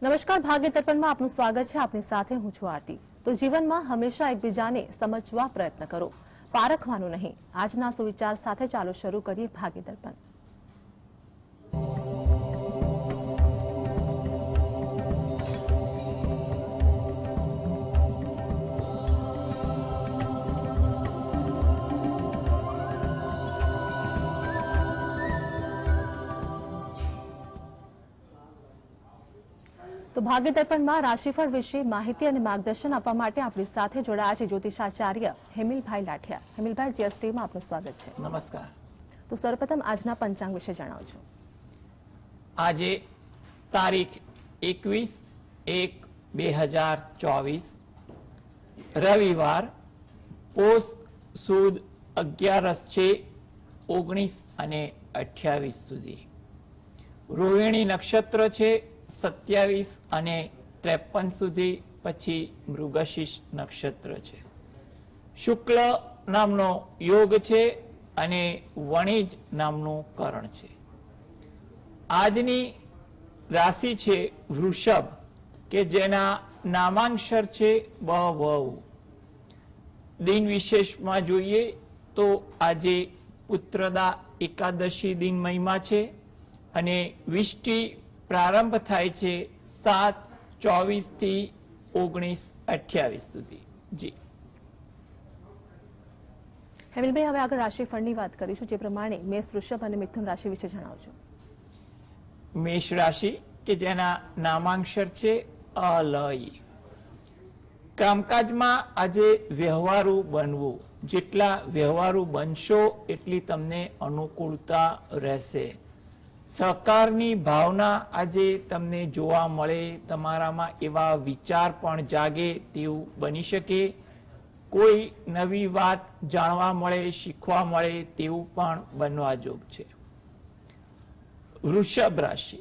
નમસ્કાર, ભાગ્ય દર્પણમાં આપનું સ્વાગત છે। આપની સાથે હું છું આરતી। તો જીવનમાં હંમેશા એકબીજાને સમજવા પ્રયત્ન કરો, પારખવાનું નહીં। આજના સુવિચાર સાથે ચાલો શરૂ કરીએ ભાગ્ય દર્પણ। તો ભાગ્ય દર્પણમાં રાશિફળ વિશે માહિતી અને માર્ગદર્શન આપવા માટે આપણી સાથે જોડાયા છે જ્યોતિષાચાર્ય હેમિલભાઈ લાઠિયા। હેમિલભાઈ, જીએસટીમાં આપનું સ્વાગત છે। નમસ્કાર। તો સર્વપ્રથમ આજના પંચાંગ વિશે જણાવજો। આજે તારીખ 21/1/2024 રવિવાર, પોષ સુદ 11 છે 19 અને 28 સુધી। રોહિણી નક્ષત્ર છે 27 અને 53 સુધી, પછી મૃગશીર્ષ નક્ષત્ર છે। શુક્લ નામનો યોગ છે અને વણિજ નામનું કરણ છે। આજની રાશિ છે વૃષભ, કે જેના નામાંક્ષર છે બ વ ઉ। દિન વિશેષમાં જોઈએ તો આજે પુત્રદા એકાદશી દિન મહિમા છે અને વિષ્ટિ પ્રારંભ થાય છે 7/24 થી 19/28 સુધી। જી હેમિલભાઈ, હવે આગળ રાશિફળની વાત કરીશું, જે પ્રમાણે મેષ, વૃષભ અને મિથુન રાશિ વિશે જણાવજો। મેષ રાશિ, કે જેના નામાંક્ષર છે અલય। કામકાજમાં આજે વ્યવહારુ બનવું, જેટલા વ્યવહારુ બનશો એટલી તમને અનુકૂળતા રહેશે। સહકારની ભાવના આજે તમને જોવા મળે, તમારામાં એવા વિચાર પણ જાગે તેવું બની શકે। કોઈ નવી વાત જાણવા મળે, શીખવા મળે તેવું પણ બનવા જોગ છે। વૃષભ રાશિ,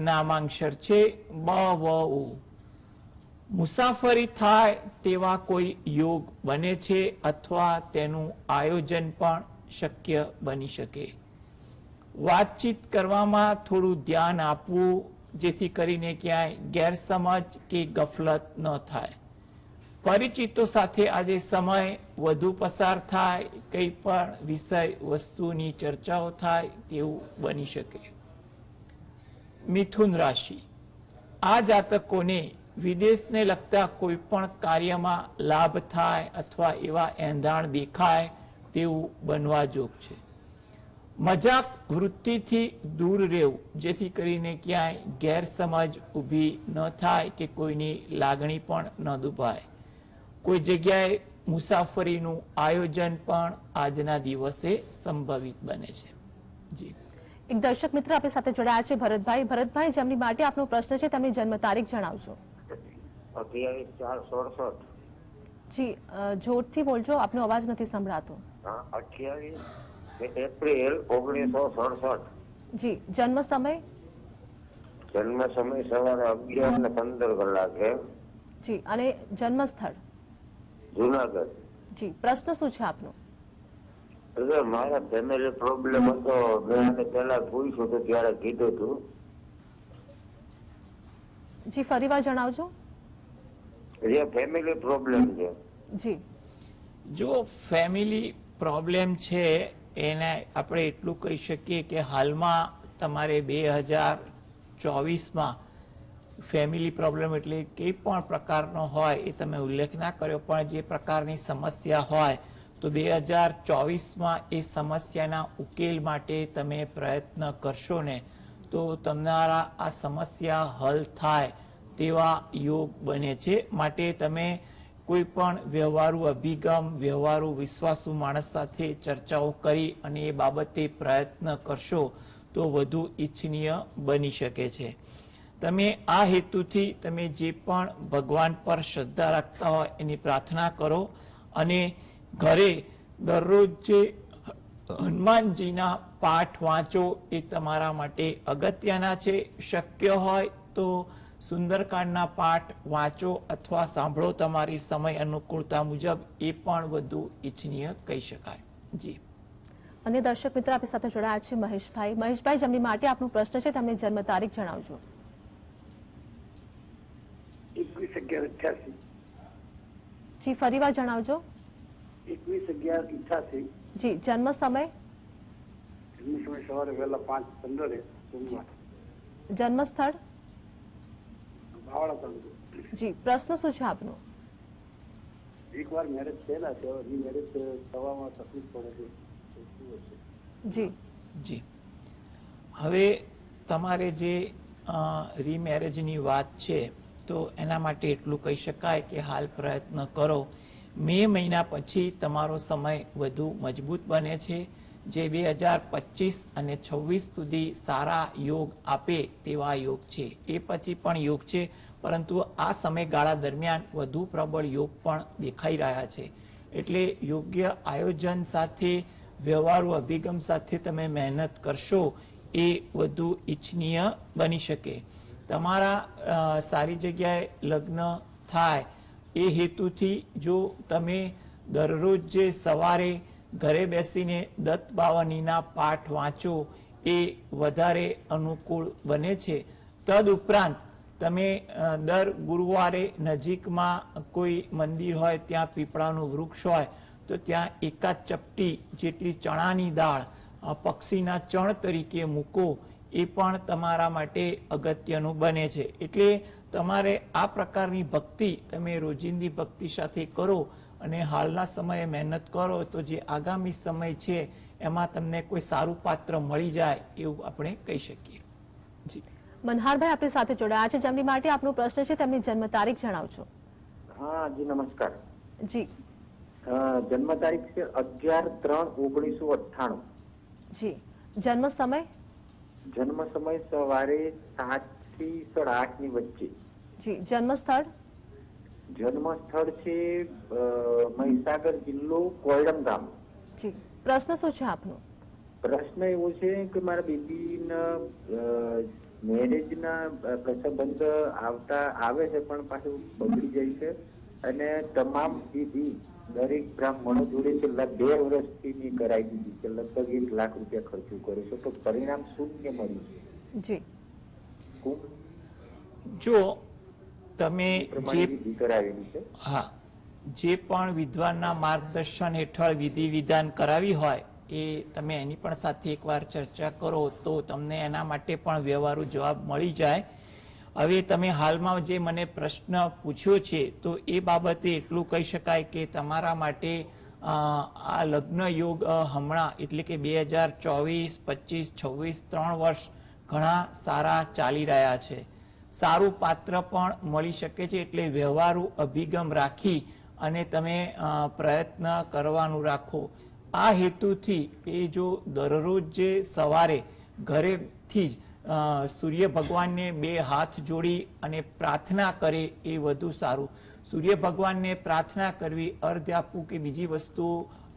નામાંક્ષર છે બ વ ઉ। મુસાફરી થાય તેવા કોઈ યોગ બને છે અથવા તેનું આયોજન પણ શક્ય બની શકે। વાતચીત કરવામાં થોડું ધ્યાન આપવું, જેથી કરીને ક્યાંય ગેરસમજ કે ગફલત ન થાય। પરિચિતો સાથે આજે સમય વધુ પસાર થાય, કંઈ પણ વિષય વસ્તુની ચર્ચાઓ થાય તેવું બની શકે। મિથુન રાશિ, આ જાતકોને વિદેશને લગતા કોઈ પણ કાર્યમાં લાભ થાય અથવા એવા એંધાણ દેખાય તેવું બનવા જોગ છે। મજાક વૃત્તિથી દૂર રહેવું, જેથી કરીને ક્યાંય ગેરસમજ ઊભી ન થાય કે કોઈની લાગણી પણ ન દુભાય। કોઈ જગ્યાએ મુસાફરીનું આયોજન પણ આજના દિવસે સંભવિત બને છે। જી એક દર્શક મિત્ર આપણી સાથે જોડાયા છે ભરતભાઈ। ભરતભાઈ, જેમની માટે આપનો પ્રશ્ન છે તેમની જન્મ તારીખ જણાવજો। 28/4/67। જી, જોરથી બોલજો, આપનો અવાજ નથી સંભળાતો। 28 એપ્રિલ 1967। જી, જન્મ સમય? જન્મ સમય સવારે 11:15 કલાકે। જી, અને જન્મ સ્થળ? જુનાગઢ। જી, પ્રશ્ન શું છે આપનો? મારા ફેમિલી પ્રોબ્લેમ હતો, મેં આને પહેલા પૂછ્યું હતું ત્યારે કીધું હતું। જી, ફરીવાર જણાવજો। જે ફેમિલી પ્રોબ્લેમ છે। જી, જો ફેમિલી પ્રોબ્લેમ છે એને આપણે એટલું કહી શકીએ કે હાલમાં તમારે 2024માં ફેમિલી પ્રોબ્લેમ એટલે કંઈ પણ પ્રકારનો હોય એ તમે ઉલ્લેખ ના કર્યો, પણ જે પ્રકારની સમસ્યા હોય તો 2024માં એ સમસ્યાના ઉકેલ માટે તમે પ્રયત્ન કરશો ને તો તમારા આ સમસ્યા હલ થાય તેવા યોગ બને છે। માટે તમે કોઈ પણ વ્યવહારુ અભિગમ, વ્યવહારુ વિશ્વાસુ માણસ સાથે ચર્ચાઓ કરી અને એ બાબતે પ્રયત્ન કરશો તો વધુ ઈચ્છનીય બની શકે છે। તમે આ હેતુથી તમે જે પણ ભગવાન પર શ્રદ્ધા રાખતા હોય એની પ્રાર્થના કરો અને ઘરે દરરોજ જે હનુમાનજીના પાઠ વાંચો એ તમારા માટે અગત્યના છે। શક્ય હોય તો સુંદરકાંડના પાઠ વાંચો અથવા સાંભળો તમારી સમય અનુકૂળતા મુજબ, એ પણ વધુ ઈચ્છનીય કહી શકાય। જી, અને દર્શક મિત્ર આપણી સાથે જોડાયા છે મહેશભાઈ। મહેશભાઈ, જેમની માટે આપનો પ્રશ્ન છે તેમની જન્મ તારીખ જણાવજો। 21/11/88. જી ફરીવાર જણાવજો. 21/11/88. જી જન્મ સમય, જન્મ સમય સવારે વહેલા 5:15 સોમવાર. જન્મ સ્થળ, બાવળા તાલુકો. જી પ્રશ્ન શું છે આપનો? એકવાર મેરેજ થયેલા છે, હવે રીમેરેજ થવામાં તકલીફ પડે છે, તો શું હશે? જી જી, હવે તમારે જે રીમેરેજની વાત છે તો એના માટે એટલું કહી શકાય કે હાલ પ્રયત્ન કરો. મે મહિના પછી તમારો સમય વધુ મજબૂત બને છે, જે 2025 અને 26 સુધી સારા યોગ આપે તેવા યોગ છે. એ પછી પણ યોગ છે, પરંતુ આ સમયગાળા દરમિયાન વધુ પ્રબળ યોગ પણ દેખાઈ રહ્યા છે. એટલે યોગ્ય આયોજન સાથે, વ્યવહારુ અભિગમ સાથે તમે મહેનત કરશો એ વધુ ઈચ્છનીય બની શકે. તમારા સારી જગ્યાએ લગ્ન થાય એ હેતુથી જો તમે દરરોજ જે સવારે ઘરે બેસીને દત્ત બાવનીના પાઠ વાંચો એ વધારે અનુકૂળ બને છે. તદ ઉપરાંત તમે દર ગુરુવારે નજીકમાં કોઈ મંદિર હોય, ત્યાં પીપળાનું વૃક્ષ હોય તો ત્યાં એકાદ ચપટી જેટલી ચણાની દાળ પક્ષીના ચણ તરીકે મૂકો, એ પણ તમારા માટે અગત્યનું બને છે. એટલે તમારે આ પ્રકારની ભક્તિ તમે રોજિંદી ભક્તિ સાથે કરો અને હાલના સમયે મહેનત કરો તો જે આગામી સમય છે એમાં તમને કોઈ સારું પાત્ર મળી જાય એવું આપણે કહી શકીએ. જી મનહારભાઈ આપણી સાથે જોડાયા છે, જેમની માટે આપનો પ્રશ્ન છે, તેમની જન્મ તારીખ જણાવજો. હા જી નમસ્કાર. જી જન્મ તારીખ છે 11/3/1998. જી જન્મ સમય, જન્મ સમય સવારે 7 થી 8:30 ની વચ્ચે. જી જન્મ સ્થળ, જન્મ સ્થળ છે મહીસાગર જિલ્લો કોયડમ ગામ. જી પ્રશ્ન શું છે આપનો? પ્રશ્ન એવો છે કે મારા બેબીના મેરેજના પ્રસંગ આવે છે પણ પાછું બગડી જાય છે, અને તમામ વિધિ દરેક બ્રાહ્મણો જોડે છેલ્લા 2 વર્ષથી ની કરાવી દીધી છે. લગભગ 1 લાખ રૂપિયા ખર્ચો કર્યો છે, તો પરિણામ શૂન્ય મળ્યું છે. જી જો તમે જે વિધિ કરાવેલી છે, હા, જે પણ વિદ્વાનના માર્ગદર્શન હેઠળ વિધિ વિધાન કરાવી હોય એ તમે એની પણ સાથે એકવાર ચર્ચા કરો તો તમને એના માટે પણ વ્યવહારુ જવાબ મળી જાય. હવે તમે હાલમાં જે મને પ્રશ્ન પૂછ્યો છે તો એ બાબતે એટલું કહી શકાય કે તમારા માટે આ લગ્ન યોગ હમણાં એટલે કે 2024, 25, 26 3 વર્ષ ઘણા સારા ચાલી રહ્યા છે. સારું પાત્ર પણ મળી શકે છે. એટલે વ્યવહારુ અભિગમ રાખી અને તમે પ્રયત્ન કરવાનું રાખો. આ હેતુથી એ જો દરરોજ જે સવારે ઘરેથી જ સૂર્ય ભગવાનને 2 હાથ જોડી અને પ્રાર્થના કરે એ વધુ સારું. સૂર્ય ભગવાનને પ્રાર્થના કરવી, અર્ઘ્ય આપવું કે બીજી વસ્તુ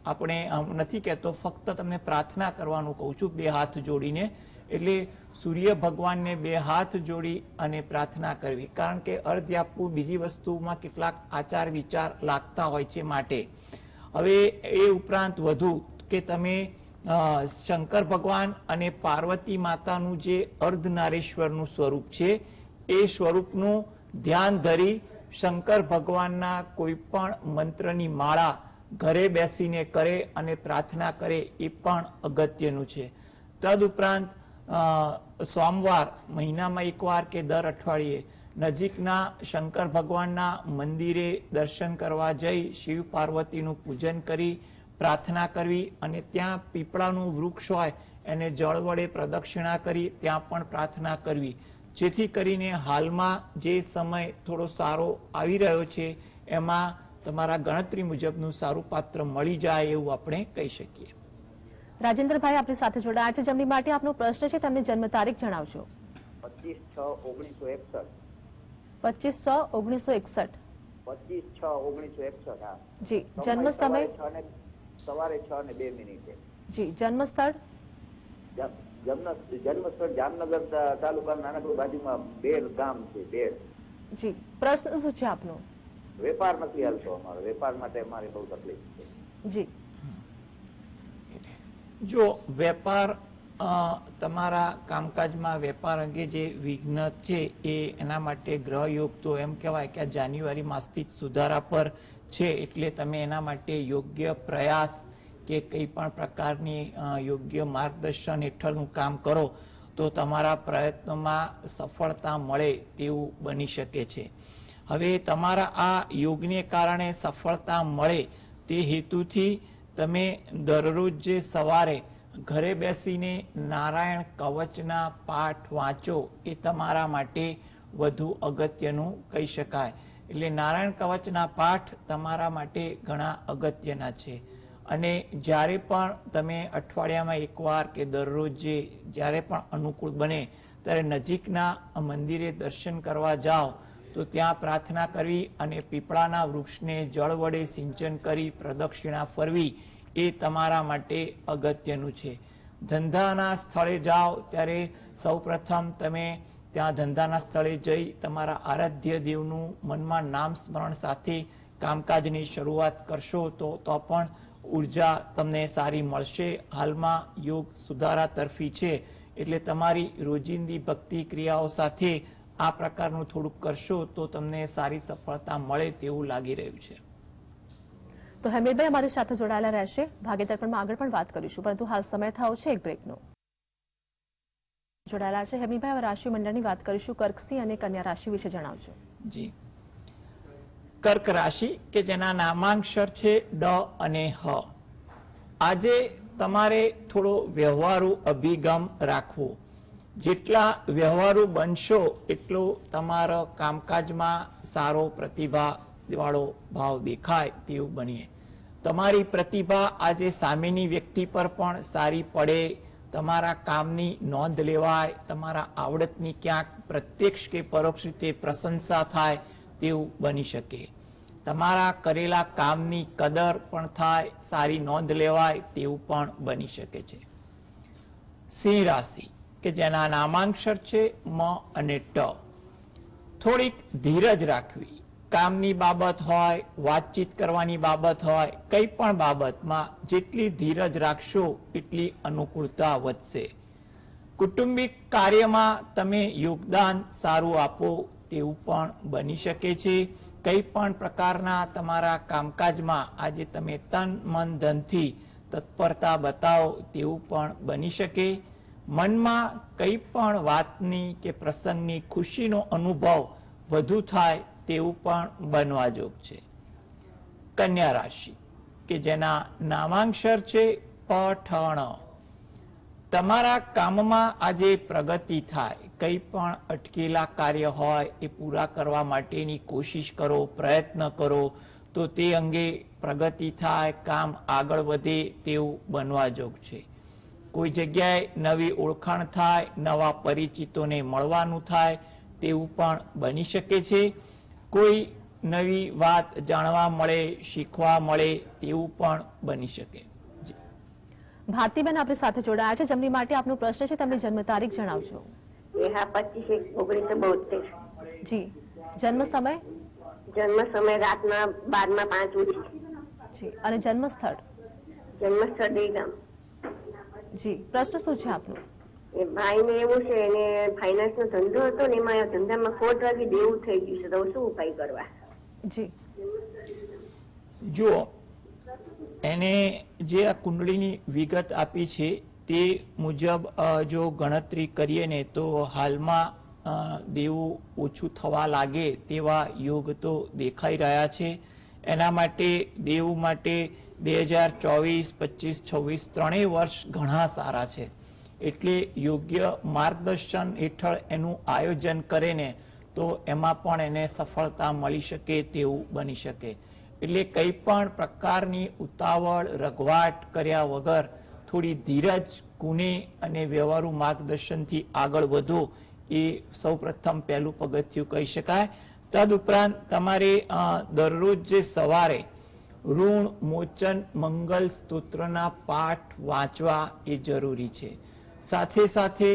આપણે નથી કહેતો, ફક્ત તમને પ્રાર્થના કરવાનું કહું છું 2 હાથ જોડીને. એટલે સૂર્ય ભગવાનને 2 હાથ જોડી અને પ્રાર્થના કરવી, કારણ કે અર્ઘ્ય આપવું બીજી વસ્તુમાં કેટલાક આચાર વિચાર લાગતા હોય છે માટે. હવે એ ઉપરાંત વધુ કે તમે શંકર ભગવાન અને પાર્વતી માતાનું જે અર્ધનારેશ્વરનું સ્વરૂપ છે એ સ્વરૂપનું ધ્યાન ધરી શંકર ભગવાનના કોઈ પણ મંત્રની માળા ઘરે બેસીને કરે અને પ્રાર્થના કરે એ પણ અગત્યનું છે. તદુપરાંત સોમવાર મહિનામાં 1 વાર કે દર અઠવાડિયે નજીકના શંકર ભગવાનના મંદિરે દર્શન કરવા જઈ શિવ પાર્વતીનું પૂજન કરી પ્રાર્થના કરવી, અને ત્યાં પીપળાનું વૃક્ષ હોય એને જળ વડે પ્રદક્ષિણા કરી ત્યાં પણ પ્રાર્થના કરવી, જેથી કરીને હાલમાં જે સમય થોડો સારો આવી રહ્યો છે એમાં તમારા ગણતરી મુજબનું સારું પાત્ર મળી જાય એવું આપણે કહી શકીએ. રાજેન્દ્રભાઈ આપણી સાથે જોડાયા છે, જેમની માટે આપનો પ્રશ્ન છે, તેમની જન્મ તારીખ જણાવજો. 25/6/1961. 25/6/1961. 25/6/1961. હા જી જન્મ સમય, સવારે 6:02. જી જન્મ સ્થળ, જન્મ સ્થળ જામનગર તાલુકા નાનકડું બાજુમાં બેડ ગામ છે. બેડ. જી પ્રશ્ન શું છે આપનો? વેપાર નથી હાલતો અમારો, વેપાર માટે અમારે બહુ તકલીફ છે. જી જો વેપાર તમારા કામકાજમાં વેપાર અંગે જે વિઘ્ન છે એના માટે ગ્રહ યોગ તો એમ કહેવાય કે આ જાન્યુઆરી માસથી જ સુધારા પર છે, એટલે તમે એના માટે યોગ્ય પ્રયાસ કે કંઈ પણ પ્રકારની યોગ્ય માર્ગદર્શન હેઠળનું કામ કરો તો તમારા પ્રયત્નોમાં સફળતા મળે તેવું બની શકે છે. હવે તમારા આ યોગને કારણે સફળતા મળે તે હેતુથી તમે દરરોજ જે સવારે ઘરે બેસીને નારાયણ કવચના પાઠ વાંચો એ તમારા માટે વધુ અગત્યનું કહી શકાય. એટલે નારાયણ કવચના પાઠ તમારા માટે ઘણા અગત્યના છે. અને જ્યારે પણ તમે અઠવાડિયામાં એકવાર કે દરરોજ જ્યારે પણ અનુકૂળ બને ત્યારે નજીકના મંદિરે દર્શન કરવા જાઓ તો ત્યાં પ્રાર્થના કરવી અને પીપળાના વૃક્ષને જળ વડે સિંચન કરી પ્રદક્ષિણા ફરવી એ તમારા માટે અગત્યનું છે. ધંધાના સ્થળે જાઓ ત્યારે સૌપ્રથમ તમે ત્યાં ધંધાના સ્થળે જઈ તમારા આરાધ્ય દેવનું મનમાં નામ સ્મરણ સાથે કામકાજની શરૂઆત કરશો તો પણ ઉર્જા તમને સારી મળશે. હાલમાં યોગ સુધારા તરફી છે, એટલે તમારી રોજિંદી ભક્તિ ક્રિયાઓ સાથે આ પ્રકારનું થોડુંક કરશો તો તમને સારી સફળતા મળે તેવું લાગી રહ્યું છે. તો હેમેલભાઈ અમારી સાથે જોડાયેલા રહેશે. ભાગ્યદર્પણમાં આગળ પણ વાત કરીશું, પરંતુ હાલ સમય થયો છે એક બ્રેકનો. જોડાયેલા છે હેમીભાઈ, હવે રાશિ મંડળની વાત કરીશું. કર્કસિંહ અને કન્યા રાશિ વિશે જણાવજો. જી, કર્ક રાશિ કે જેના નામાંક્ષર છે ડ અને હ. આજે તમારે થોડો વ્યવહારુ અભિગમ રાખવો. જેટલા વ્યવહારુ બનશો એટલો તમારો કામકાજમાં સારો પ્રતિભા વાળો ભાવ દેખાય તેવું બનીએ. તમારી પ્રતિભા આજે સામેની વ્યક્તિ પર પણ સારી પડે, તમારા કામની નોંધ લેવાય, તમારા આવડતની ક્યાંક પ્રત્યક્ષ કે પરોક્ષ રીતે પ્રશંસા થાય તેવું બની શકે. તમારા કરેલા કામની કદર પણ થાય, સારી નોંધ લેવાય તેવું પણ બની શકે છે. સિંહ રાશિ કે જેના નામાંક્ષર છે મ અને ટ. થોડીક ધીરજ રાખવી. કામની બાબત હોય, વાતચીત કરવાની બાબત હોય, કંઈ પણ બાબતમાં જેટલી ધીરજ રાખશો એટલી અનુકૂળતા વધશે. કુટુંબિક કાર્યમાં તમે યોગદાન સારું આપો તેવું પણ બની શકે છે. કંઈ પણ પ્રકારના તમારા કામકાજમાં આજે તમે તન મન ધનથી તત્પરતા બતાવો તેવું પણ બની શકે. મનમાં કંઈ પણ વાતની કે પ્રસંગની ખુશીનો અનુભવ વધુ થાય તેવું પણ બનવા જોગ છે. કન્યા રાશિ કે જેના નામાંક્ષર છે પઠણ. તમારા કામમાં આજે પ્રગતિ થાય. કંઈ પણ અટકેલા કાર્ય હોય એ પૂરા કરવા માટેની કોશિશ કરો, પ્રયત્ન કરો તો તે અંગે પ્રગતિ થાય, કામ આગળ વધે તેવું બનવા જોગ છે. કોઈ જગ્યાએ નવી ઓળખાણ થાય, નવા પરિચિતોને મળવાનું થાય તેવું પણ બની શકે છે. કોઈ નવી વાત જાણવા મળે, શીખવા મળે તેવું પણ બની શકે. ભારતીબેન આપણી સાથે જોડાયા છે, જેમની માટે આપનો પ્રશ્ન છે, તેમની જન્મ તારીખ જણાવજો. 25/1/1972. જી, જન્મ સમય? જન્મ સમય રાતના 12:05 જી, અને જન્મ સ્થળ? જન્મ સ્થળ દેગામ. જી, પ્રશ્ન શું છે આપનો? એ ભાઈને એવું છે, એને ફાઇનાન્સ નો ધંધો હતો ને એમાં ધંધામાં ખોટ વાગી દેવું થઈ ગયું છે, તો શું ઉપાય કરવા? જી, જુઓ, એને જે આ કુંડળીની વિગત આપી છે તે મુજબ જો ગણતરી કરીએ ને તો હાલમાં દેવું ઓછું થવા લાગે તેવા યોગ તો દેખાઈ રહ્યા છે. એના માટે દેવું માટે 2024, 25, 26 ત્રણેય વર્ષ ઘણા સારા છે. એટલે યોગ્ય માર્ગદર્શન હેઠળ એનું આયોજન કરે ને તો એમાં પણ એને સફળતા મળી શકે તેવું બની શકે. એટલે કંઈ પણ પ્રકારની ઉતાવળ રઘવાટ કર્યા વગર થોડી ધીરજ, કુને અને વ્યવહારુ માર્ગદર્શનથી આગળ વધો એ સૌપ્રથમ પહેલું પગથિયું કહી શકાય. તદુપરાંત તમારે દરરોજ જે સવારે ઋણ મોચન મંગલ સ્તોત્રના પાઠ વાંચવા એ જરૂરી છે. સાથે સાથે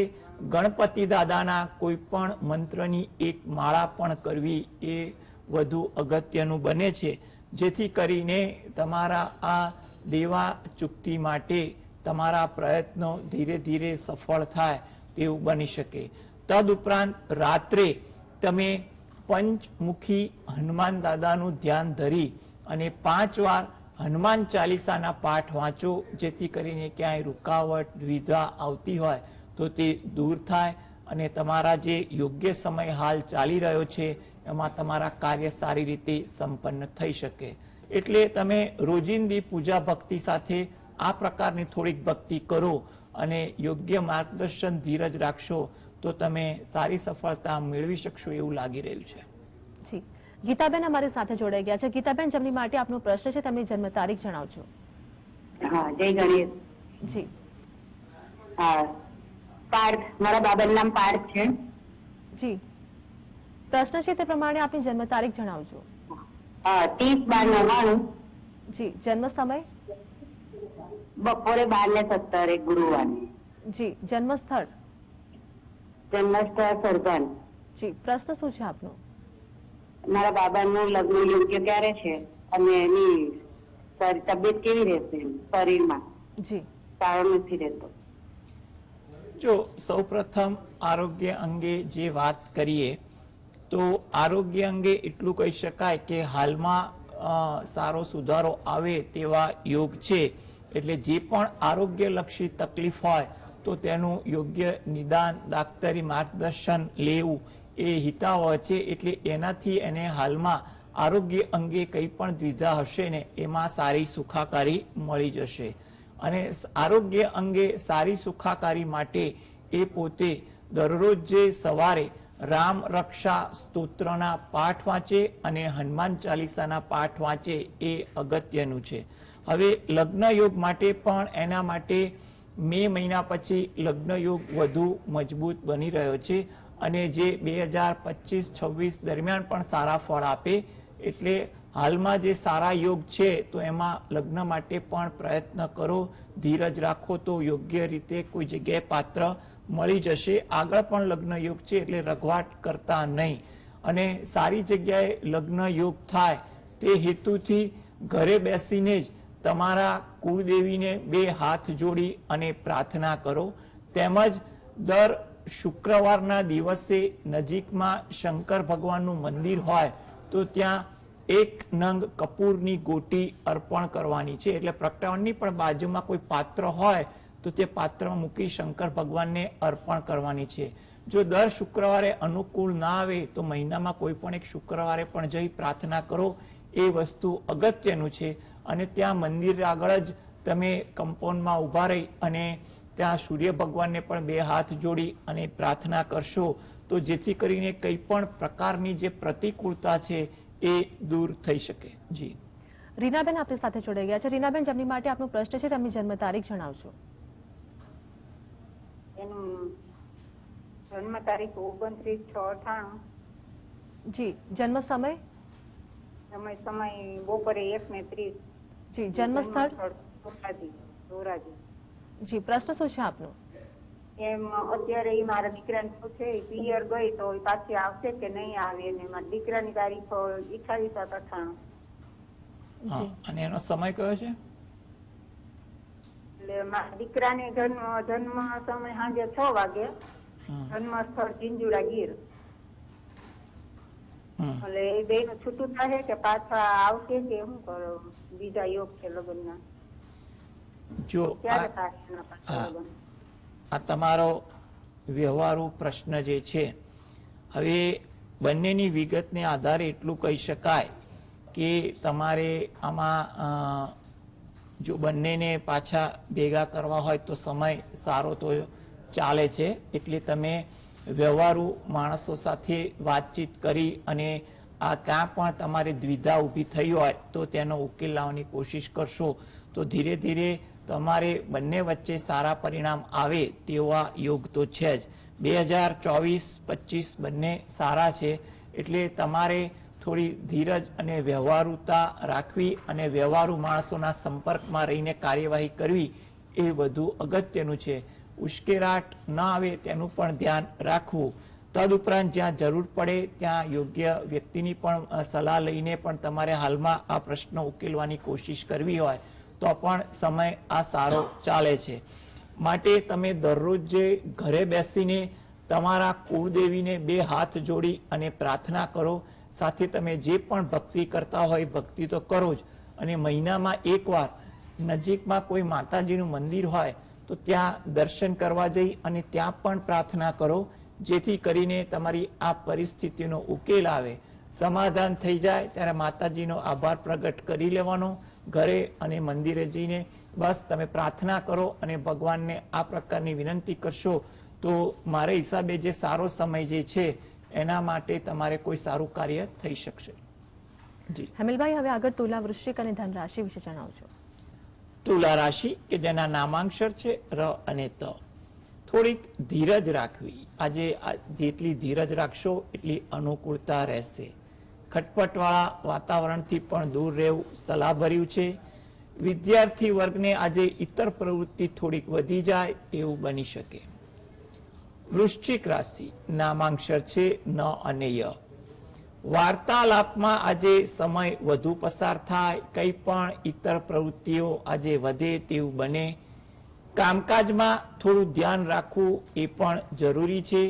ગણપતિ દાદાના કોઈ પણ મંત્રની એક માળા પણ કરવી એ વધુ અગત્યનું બને છે, જેથી કરીને તમારા આ દેવા ચૂકતી માટે તમારા પ્રયત્નો ધીરે ધીરે સફળ થાય તેવું બની શકે. તદુપરાંત રાત્રે તમે પંચમુખી હનુમાન દાદાનું ધ્યાન ધરી અને 5 વાર હનુમાન ચાલીસાના પાઠ વાંચો, જેથી કરીને ક્યાંય રૂકાવટ દ્વિધા આવતી હોય તો તે દૂર થાય અને તમારા જે યોગ્ય સમય હાલ ચાલી રહ્યો છે એમાં તમારા કાર્ય સારી રીતે સંપન્ન થઈ શકે. એટલે તમે રોજિંદી પૂજા ભક્તિ સાથે આ પ્રકારની થોડીક ભક્તિ કરો અને યોગ્ય માર્ગદર્શન ધીરજ રાખશો તો તમે સારી સફળતા મેળવી શકશો એવું લાગી રહ્યું છે. જી, ગીતાબેન અમારી સાથે જોડાઈ ગયા છે. ગીતાબેન, જેમની માટે આપનો પ્રશ્ન છે તેમની જન્મ તારીખ જણાવજો. હા, જય ગણેશ. જી. હા, પાર્થ, મારા બાબાનું નામ પાર્થ છે. જી, પ્રશ્ન છે તે પ્રમાણે આપની જન્મ તારીખ જણાવજો. હા, 30/12/99. જી, જન્મ સમય? બપોરે 12:17 ગુરુવાર. જી, જન્મ સ્થળ? જન્મસ્થળ સરભન. જી, પ્રશ્ન શું છે આપનો? મારા બાબાનું લગ્ન યોગ્ય ક્યારે છે અને એની તબિયત કેવી રહેશે શરીરમાં? જી, સારો નથી રહેતો. જો સૌપ્રથમ આરોગ્ય અંગે જે વાત કરીએ તો આરોગ્ય અંગે એટલું કહી શકાય કે હાલમાં સારો સુધારો આવે તેવા યોગ છે. એટલે જે પણ આરોગ્યલક્ષી તકલીફ હોય તો તેનું યોગ્ય નિદાન, દાક્તરી માર્ગદર્શન લેવું એ હિતાવહ છે. એટલે એનાથી એને હાલમાં આરોગ્ય અંગે કંઈ પણ દ્વિધા હશે ને એમાં સારી સુખાકારી મળી જશે. અને આરોગ્ય અંગે સારી સુખાકારી માટે એ પોતે દરરોજ જે સવારે રામ રક્ષા સ્તોત્રના પાઠ વાંચે અને હનુમાન ચાલીસાના પાઠ વાંચે એ અગત્યનું છે. હવે લગ્ન યોગ માટે પણ એના માટે મે મહિના પછી લગ્ન યોગ વધુ મજબૂત બની રહ્યો છે અને જે 2025-26 દરમિયાન પણ સારા ફળ આપે. એટલે હાલમાં જે સારા યોગ છે તો એમાં લગ્ન માટે પણ પ્રયત્ન કરો, ધીરજ રાખો તો યોગ્ય રીતે કોઈ જગ્યાએ પાત્ર મળી જશે. આગળ પણ લગ્ન યોગ છે એટલે રઘવાટ કરતા નહીં અને સારી જગ્યાએ લગ્ન યોગ થાય તે હેતુથી ઘરે બેસીને જ તમારા કુળદેવીને 2 હાથ જોડી અને પ્રાર્થના કરો. તેમજ દર શુક્રવારના દિવસે નજીકમાં શંકર ભગવાનનું મંદિર હોય તો ત્યાં 1 નંગ કપૂરની ગોટી અર્પણ કરવાની છે. એટલે પ્રગટાવણની પણ બાજુમાં કોઈ પાત્ર હોય તો તે પાત્રમાં મૂકી શંકર ભગવાનને અર્પણ કરવાની છે. જો દર શુક્રવારે અનુકૂળ ના આવે તો મહિનામાં કોઈ પણ એક શુક્રવારે પણ જઈ પ્રાર્થના કરો. એ વસ્તુ અગત્યનું છે. અને ત્યાં મંદિર આગળ જ તમે કમ્પાઉન્ડમાં ઊભા રહી અને ત્યાં સૂર્ય ભગવાનને પણ 2 હાથ જોડી અને પ્રાર્થના કરશો તો જેથી કરીને કંઈ પણ પ્રકારની જે પ્રતિકૂળતા છે એ દૂર થઈ શકે. જી, રીનાબેન આપણી સાથે જોડાઈ ગયા છે. રીનાબેન, જેમની માટે આપનો પ્રશ્ન છે તેમની જન્મ તારીખ જણાવજો. એનું જન્મ તારીખ 29/6/98. જી, જન્મ સમય? સમય બપોરે 1:30. જી, જન્મ સ્થળ? ધોરાજી. જી, પ્રશ્ન શું છે આપનો? એમ અત્યારે ઈ મારા દીકરાને શું છે, પિયર ગઈ તો પાછી આવશે કે નહીં આવે, અને મારા દીકરાની તારીખ 28/98. અને એનો સમય કયો છે? એટલે મારા દીકરાને જન્મ સમય સાંજે 6 વાગે, જન્મ સ્થળ ઝીંઝુડા ગીર. એટલે એ બેનું છૂટું થાય કે પાછા આવશે કે શું કરો? બીજા યોગ છે લગ્નના, જો ક્યારે થાય એના પાછા લગ્ન? આ તમારો વ્યવહારુ પ્રશ્ન જે છે, હવે બંનેની વિગતને આધારે એટલું કહી શકાય કે તમારે આમાં જો બંનેને પાછા ભેગા કરવા હોય તો સમય સારો તો ચાલે છે. એટલે તમે વ્યવહારુ માણસો સાથે વાતચીત કરી અને આ ક્યાં પણ તમારે દ્વિધા ઊભી થઈ હોય તો તેનો ઉકેલ લાવવાની કોશિશ કરશો તો ધીરે ધીરે તમારે બંને વચ્ચે સારા પરિણામ આવે તેવા યોગ તો છે જ. 2024-25 બંને સારા છે. એટલે તમારે થોડી ધીરજ અને વ્યવહારુતા રાખવી અને વ્યવહારુ માણસોના સંપર્કમાં રહીને કાર્યવાહી કરવી એ વધુ અગત્યનું છે. ઉશ્કેરાટ ન આવે તેનું પણ ધ્યાન રાખવું. તદુપરાંત જ્યાં જરૂર પડે ત્યાં યોગ્ય વ્યક્તિની પણ સલાહ લઈને પણ તમારે હાલમાં આ પ્રશ્નો ઉકેલવાની કોશિશ કરવી હોય તો પણ સમય આ સારો ચાલે છે. માટે તમે દરરોજ જે ઘરે બેસીને તમારા કુળદેવીને 2 હાથ જોડી અને પ્રાર્થના કરો. સાથે તમે જે પણ ભક્તિ કરતા હોય ભક્તિ તો કરો જ, અને મહિનામાં એકવાર નજીકમાં કોઈ માતાજીનું મંદિર હોય તો ત્યાં દર્શન કરવા જઈ અને ત્યાં પણ પ્રાર્થના કરો, જેથી કરીને તમારી આ પરિસ્થિતિનો ઉકેલ આવે, સમાધાન થઈ જાય. ત્યારે માતાજીનો આભાર પ્રગટ કરી લેવાનો ઘરે અને મંદિરે જઈને. બસ તમે પ્રાર્થના કરો અને ભગવાનને આ પ્રકારની વિનંતી કરશો તો મારા હિસાબે જે સારો સમય જે છે એના માટે તમારે કોઈ સારું કાર્ય થઈ શકશે. જી હેમિલભાઈ, હવે આગળ તુલા, વૃશ્ચિક અને ધન રાશિ વિશે જણાવજો. તુલા રાશિ કે જેના નામાંક્ષર છે ર અને ત. થોડીક ધીરજ રાખવી. આજે જેટલી ધીરજ રાખશો એટલી અનુકૂળતા રહેશે. ખટપટવાળા વાતાવરણથી પણ દૂર રહેવું સલાહભર્યું છે. વિદ્યાર્થી વર્ગને આજે ઇતર પ્રવૃત્તિ થોડીક વધી જાય તેવું બની શકે. વૃશ્ચિક રાશિ નામાંક્ષર છે ન અને ય. વાર્તાલાપમાં આજે સમય વધુ પસાર થાય, કંઈ પણ ઇતર પ્રવૃત્તિઓ આજે વધે તેવું બને. કામકાજમાં થોડું ધ્યાન રાખવું એ પણ જરૂરી છે.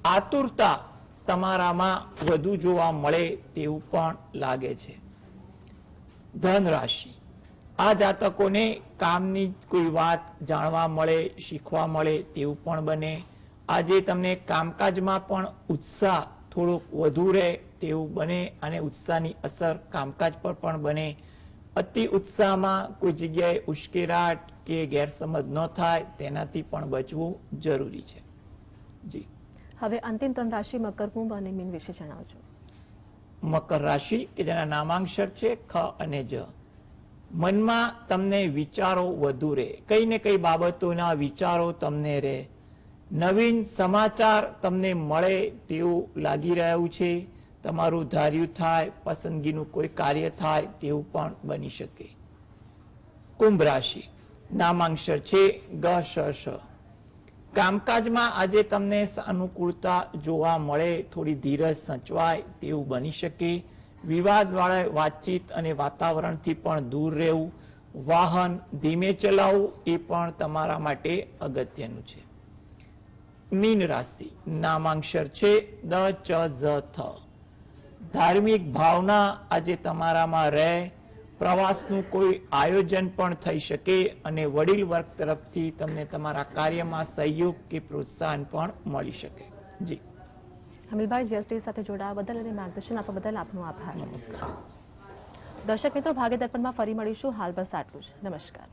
આતુરતા તમારામાં વધુ જોવા મળે તેવું પણ લાગે છે. ધન રાશિ, આ જાતકોને કામની કોઈ વાત જાણવા મળે, શીખવા મળે તેવું પણ બને. આજે તમને કામકાજમાં પણ ઉત્સાહ થોડોક વધુ રહે તેવું બને અને ઉત્સાહની અસર કામકાજ પર પણ બને. અતિ ઉત્સાહમાં કોઈ જગ્યાએ ઉશ્કેરાટ કે ગેરસમજ ન થાય તેનાથી પણ બચવું જરૂરી છે. જી હવે અંતિમ 3 રાશિ મકર, કુંભ અને મીન વિશે જણાવજો. મકર રાશિ કે જેના નામાંક્ષર છે ખ અને જ. મનમાં તમને વિચારો વધુ રહે, કઈ ને કઈ બાબતોના વિચારો તમને રહે. નવીન સમાચાર તમને મળે તેવું લાગી રહ્યું છે. તમારું ધાર્યું થાય, પસંદગીનું કોઈ કાર્ય થાય તેવું પણ બની શકે. કુંભ રાશિ નામાંક્ષર છે ગ શ શ. કામકાજમાં આજે તમને અનુકૂળતા જોવા મળે, થોડી ધીરજ સચવાય તેવું બની શકે. વિવાદવાળા વાતચીત અને વાતાવરણથી પણ દૂર રહેવું. વાહન ધીમે ચલાવવું એ પણ તમારા માટે અગત્યનું છે. મીન રાશિ નામાંક્ષર છે દ ચ ઝ થ. ધાર્મિક ભાવના આજે તમારામાં રહે. પ્રવાસનું કોઈ આયોજન પણ થઈ શકે અને વડીલ વર્ગ તરફથી તમને તમારા કાર્યમાં સહયોગ કે પ્રોત્સાહન પણ મળી શકે. જી હેમિલભાઈ, જીએસટી સાથે જોડાવા બદલ અને માર્ગદર્શન આપવા બદલ આપનો આભાર. નમસ્કાર. દર્શક મિત્રો, ભાગ્ય દર્પણમાં ફરી મળીશું. હાલ બસ આટલું જ. નમસ્કાર.